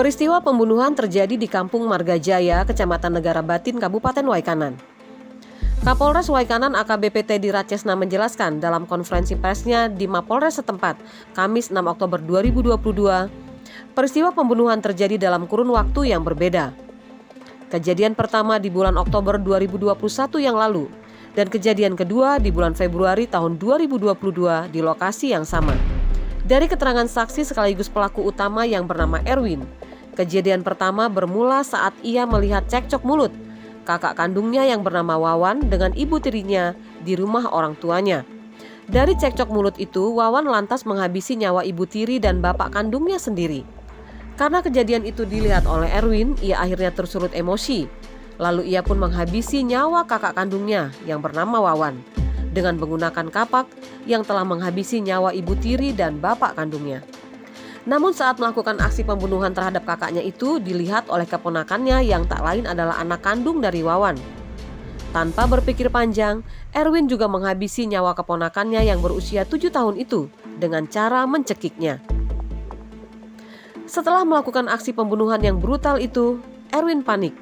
Peristiwa pembunuhan terjadi di Kampung Margajaya, Kecamatan Negara Batin, Kabupaten Waikanan. Kapolres Waikanan AKBP Teddy Ratchesna menjelaskan dalam konferensi persnya di Mapolres setempat, Kamis 6 Oktober 2022, peristiwa pembunuhan terjadi dalam kurun waktu yang berbeda. Kejadian pertama di bulan Oktober 2021 yang lalu, dan kejadian kedua di bulan Februari tahun 2022 di lokasi yang sama. Dari keterangan saksi sekaligus pelaku utama yang bernama Erwin, kejadian pertama bermula saat ia melihat cekcok mulut kakak kandungnya yang bernama Wawan dengan ibu tirinya di rumah orang tuanya. Dari cekcok mulut itu, Wawan lantas menghabisi nyawa ibu tiri dan bapak kandungnya sendiri. Karena kejadian itu dilihat oleh Erwin, ia akhirnya tersulut emosi. Lalu ia pun menghabisi nyawa kakak kandungnya yang bernama Wawan dengan menggunakan kapak yang telah menghabisi nyawa ibu tiri dan bapak kandungnya. Namun saat melakukan aksi pembunuhan terhadap kakaknya itu dilihat oleh keponakannya yang tak lain adalah anak kandung dari Wawan. Tanpa berpikir panjang, Erwin juga menghabisi nyawa keponakannya yang berusia 7 tahun itu dengan cara mencekiknya. Setelah melakukan aksi pembunuhan yang brutal itu, Erwin panik.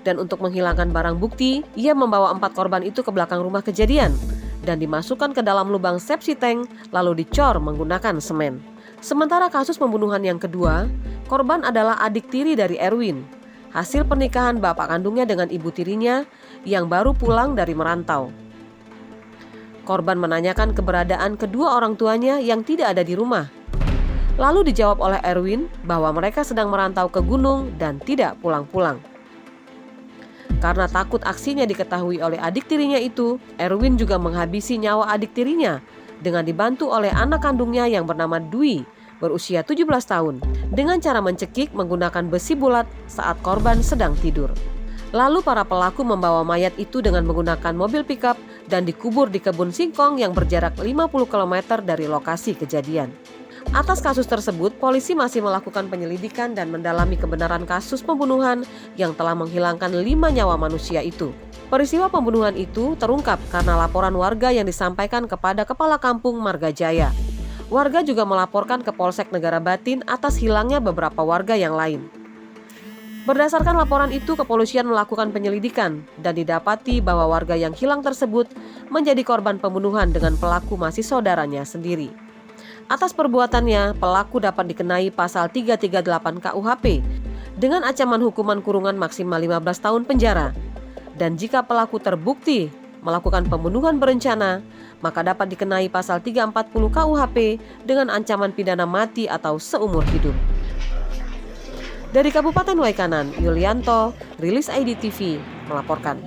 Dan untuk menghilangkan barang bukti, ia membawa 4 korban itu ke belakang rumah kejadian dan dimasukkan ke dalam lubang sepsi tank lalu dicor menggunakan semen. Sementara kasus pembunuhan yang kedua, korban adalah adik tiri dari Erwin, hasil pernikahan bapak kandungnya dengan ibu tirinya yang baru pulang dari merantau. Korban menanyakan keberadaan kedua orang tuanya yang tidak ada di rumah. Lalu dijawab oleh Erwin bahwa mereka sedang merantau ke gunung dan tidak pulang-pulang. Karena takut aksinya diketahui oleh adik tirinya itu, Erwin juga menghabisi nyawa adik tirinya dengan dibantu oleh anak kandungnya yang bernama Dwi, berusia 17 tahun, dengan cara mencekik menggunakan besi bulat saat korban sedang tidur. Lalu para pelaku membawa mayat itu dengan menggunakan mobil pickup dan dikubur di kebun singkong yang berjarak 50 km dari lokasi kejadian. Atas kasus tersebut, polisi masih melakukan penyelidikan dan mendalami kebenaran kasus pembunuhan yang telah menghilangkan 5 nyawa manusia itu. Peristiwa pembunuhan itu terungkap karena laporan warga yang disampaikan kepada Kepala Kampung Margajaya. Warga juga melaporkan ke Polsek Negara Batin atas hilangnya beberapa warga yang lain. Berdasarkan laporan itu, kepolisian melakukan penyelidikan dan didapati bahwa warga yang hilang tersebut menjadi korban pembunuhan dengan pelaku masih saudaranya sendiri. Atas perbuatannya, pelaku dapat dikenai pasal 338 KUHP dengan ancaman hukuman kurungan maksimal 15 tahun penjara. Dan jika pelaku terbukti melakukan pembunuhan berencana, maka dapat dikenai pasal 340 KUHP dengan ancaman pidana mati atau seumur hidup. Dari Kabupaten Waikanan, Yulianto, Rilis ID TV melaporkan.